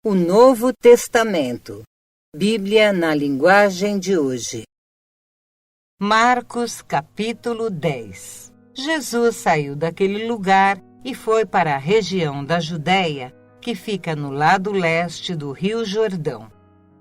O Novo Testamento. Bíblia na linguagem de hoje. Marcos capítulo 10. Jesus saiu daquele lugar e foi para a região da Judéia, que fica no lado leste do Rio Jordão.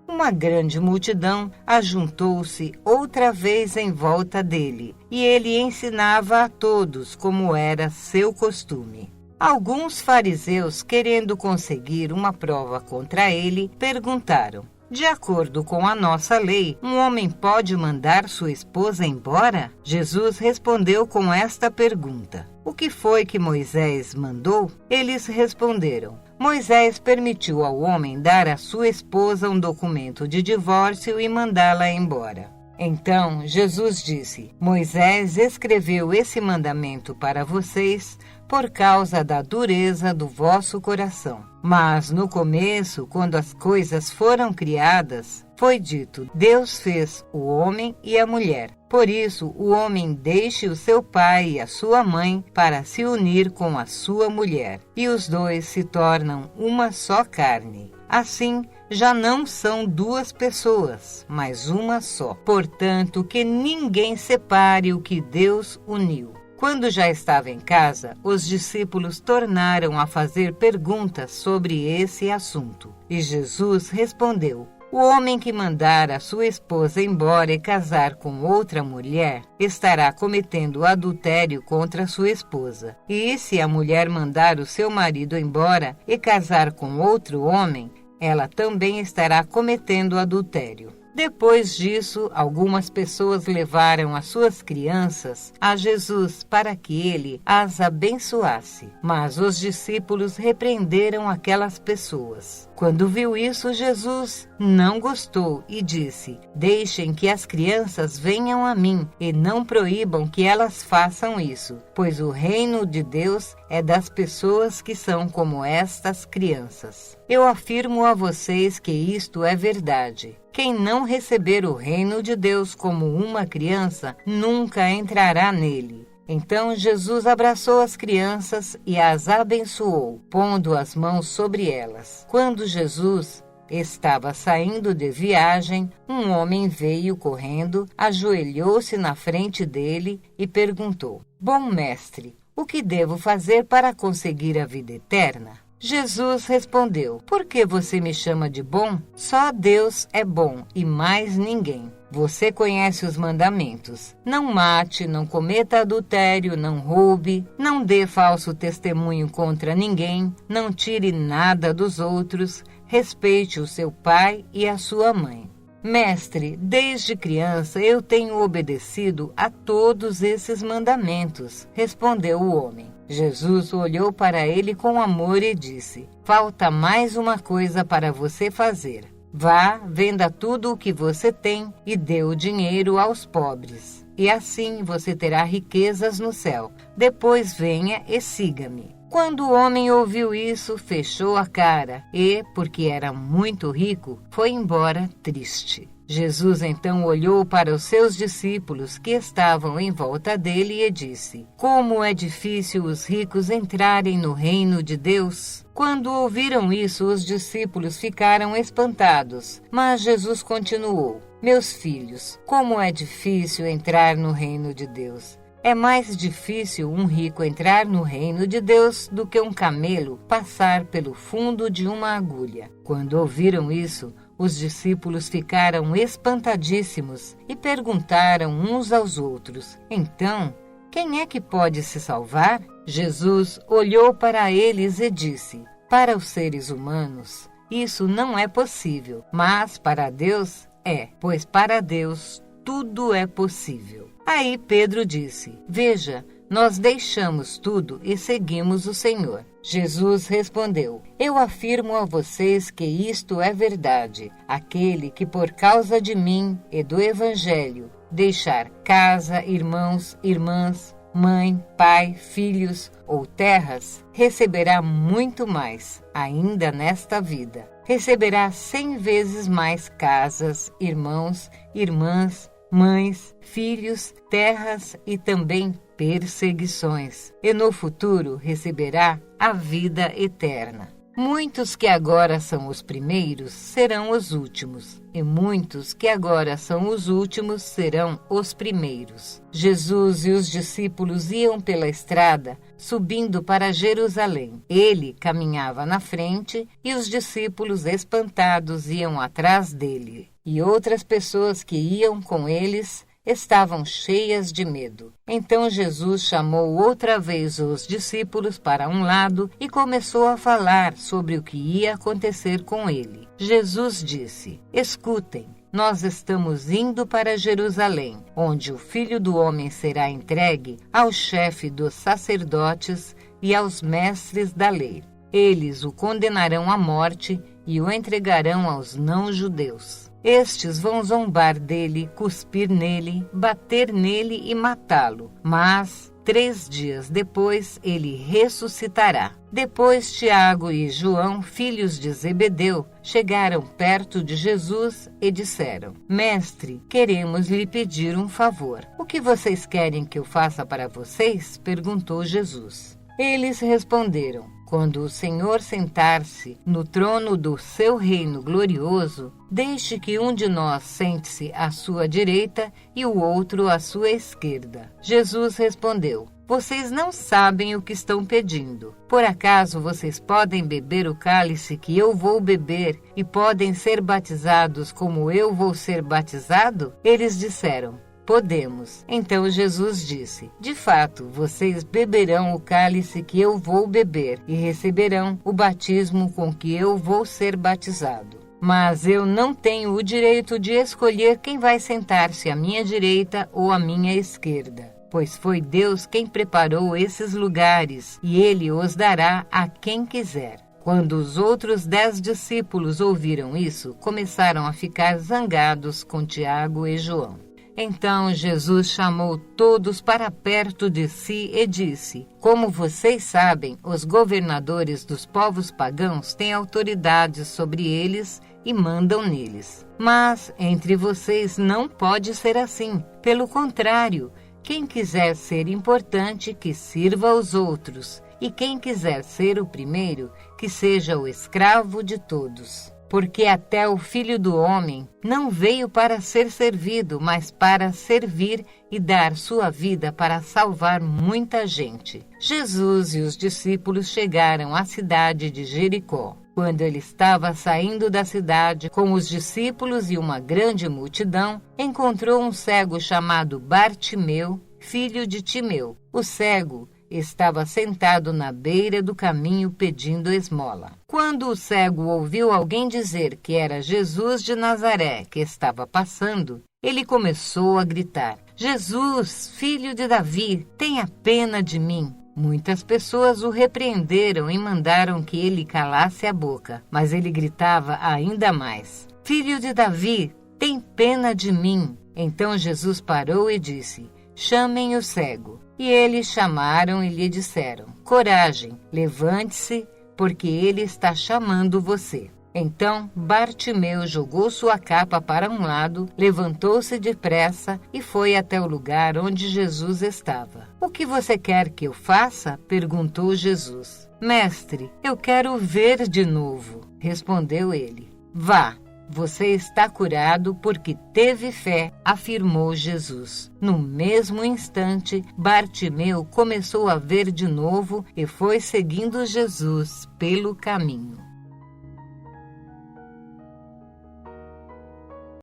Uma grande multidão ajuntou-se outra vez em volta dele, e ele ensinava a todos como era seu costume. Alguns fariseus, querendo conseguir uma prova contra ele, perguntaram: de acordo com a nossa lei, um homem pode mandar sua esposa embora? Jesus respondeu com esta pergunta: o que foi que Moisés mandou? Eles responderam: Moisés permitiu ao homem dar à sua esposa um documento de divórcio e mandá-la embora. Então Jesus disse: Moisés escreveu esse mandamento para vocês por causa da dureza do vosso coração. Mas no começo, quando as coisas foram criadas, foi dito: Deus fez o homem e a mulher. Por isso, o homem deixe o seu pai e a sua mãe para se unir com a sua mulher, e os dois se tornam uma só carne. Assim, já não são duas pessoas, mas uma só. Portanto, que ninguém separe o que Deus uniu. Quando já estava em casa, os discípulos tornaram a fazer perguntas sobre esse assunto. E Jesus respondeu: o homem que mandar a sua esposa embora e casar com outra mulher estará cometendo adultério contra sua esposa. E se a mulher mandar o seu marido embora e casar com outro homem, ela também estará cometendo adultério. Depois disso, algumas pessoas levaram as suas crianças a Jesus para que ele as abençoasse. Mas os discípulos repreenderam aquelas pessoas. Quando viu isso, Jesus não gostou e disse: deixem que as crianças venham a mim e não proíbam que elas façam isso, pois o reino de Deus é das pessoas que são como estas crianças. Eu afirmo a vocês que isto é verdade. Quem não receber o reino de Deus como uma criança, nunca entrará nele. Então Jesus abraçou as crianças e as abençoou, pondo as mãos sobre elas. Quando Jesus estava saindo de viagem, um homem veio correndo, ajoelhou-se na frente dele e perguntou: bom mestre, o que devo fazer para conseguir a vida eterna? Jesus respondeu: por que você me chama de bom? Só Deus é bom e mais ninguém. Você conhece os mandamentos: não mate, não cometa adultério, não roube, não dê falso testemunho contra ninguém, não tire nada dos outros, respeite o seu pai e a sua mãe. Mestre, desde criança eu tenho obedecido a todos esses mandamentos, respondeu o homem. Jesus olhou para ele com amor e disse: falta mais uma coisa para você fazer. Vá, venda tudo o que você tem e dê o dinheiro aos pobres. E assim você terá riquezas no céu. Depois venha e siga-me. Quando o homem ouviu isso, fechou a cara e, porque era muito rico, foi embora triste. Jesus então olhou para os seus discípulos que estavam em volta dele e disse: como é difícil os ricos entrarem no reino de Deus. Quando ouviram isso, os discípulos ficaram espantados, mas Jesus continuou: meus filhos, como é difícil entrar no reino de Deus. É mais difícil um rico entrar no reino de Deus do que um camelo passar pelo fundo de uma agulha. Quando ouviram isso, os discípulos ficaram espantadíssimos e perguntaram uns aos outros: então, quem é que pode se salvar? Jesus olhou para eles e disse: para os seres humanos, isso não é possível, mas para Deus é, pois para Deus tudo é possível. Aí Pedro disse: veja, nós deixamos tudo e seguimos o Senhor. Jesus respondeu: eu afirmo a vocês que isto é verdade. Aquele que por causa de mim e do Evangelho deixar casa, irmãos, irmãs, mãe, pai, filhos ou terras, receberá muito mais, ainda nesta vida. Receberá 100 vezes mais casas, irmãos, irmãs, mães, filhos, terras e também perseguições. E no futuro receberá a vida eterna. Muitos que agora são os primeiros serão os últimos, e muitos que agora são os últimos serão os primeiros. Jesus e os discípulos iam pela estrada, subindo para Jerusalém. Ele caminhava na frente e os discípulos espantados iam atrás dele. E outras pessoas que iam com eles estavam cheias de medo. Então Jesus chamou outra vez os discípulos para um lado e começou a falar sobre o que ia acontecer com ele. Jesus disse: Escutem, nós estamos indo para Jerusalém, onde o Filho do Homem será entregue ao chefe dos sacerdotes e aos mestres da lei. Eles o condenarão à morte e o entregarão aos não-judeus. Estes vão zombar dele, cuspir nele, bater nele e matá-lo. Mas 3 dias depois ele ressuscitará. Depois Tiago e João, filhos de Zebedeu, chegaram perto de Jesus e disseram: Mestre, queremos lhe pedir um favor. O que vocês querem que eu faça para vocês? Perguntou Jesus. Eles responderam: Quando o Senhor sentar-se no trono do seu reino glorioso, deixe que um de nós sente-se à sua direita e o outro à sua esquerda. Jesus respondeu: Vocês não sabem o que estão pedindo. Por acaso vocês podem beber o cálice que eu vou beber e podem ser batizados como eu vou ser batizado? Eles disseram: Podemos. Então Jesus disse: De fato, vocês beberão o cálice que eu vou beber e receberão o batismo com que eu vou ser batizado. Mas eu não tenho o direito de escolher quem vai sentar-se à minha direita ou à minha esquerda, pois foi Deus quem preparou esses lugares e Ele os dará a quem quiser. Quando os outros 10 discípulos ouviram isso, começaram a ficar zangados com Tiago e João. Então Jesus chamou todos para perto de si e disse: Como vocês sabem, os governadores dos povos pagãos têm autoridade sobre eles e mandam neles. Mas entre vocês não pode ser assim. Pelo contrário, quem quiser ser importante, que sirva aos outros, e quem quiser ser o primeiro, que seja o escravo de todos. Porque até o Filho do Homem não veio para ser servido, mas para servir e dar sua vida para salvar muita gente. Jesus e os discípulos chegaram à cidade de Jericó. Quando ele estava saindo da cidade com os discípulos e uma grande multidão, encontrou um cego chamado Bartimeu, filho de Timeu. O cego estava sentado na beira do caminho pedindo esmola. Quando o cego ouviu alguém dizer que era Jesus de Nazaré que estava passando, ele começou a gritar: Jesus, filho de Davi, tenha pena de mim. Muitas pessoas o repreenderam e mandaram que ele calasse a boca, mas ele gritava ainda mais: Filho de Davi, tem pena de mim. Então Jesus parou e disse: Chamem o cego. E eles chamaram e lhe disseram: Coragem, levante-se, porque ele está chamando você. Então Bartimeu jogou sua capa para um lado, levantou-se depressa e foi até o lugar onde Jesus estava. O que você quer que eu faça? Perguntou Jesus. Mestre, eu quero ver de novo, respondeu ele. Vá. Você está curado porque teve fé, afirmou Jesus. No mesmo instante, Bartimeu começou a ver de novo e foi seguindo Jesus pelo caminho.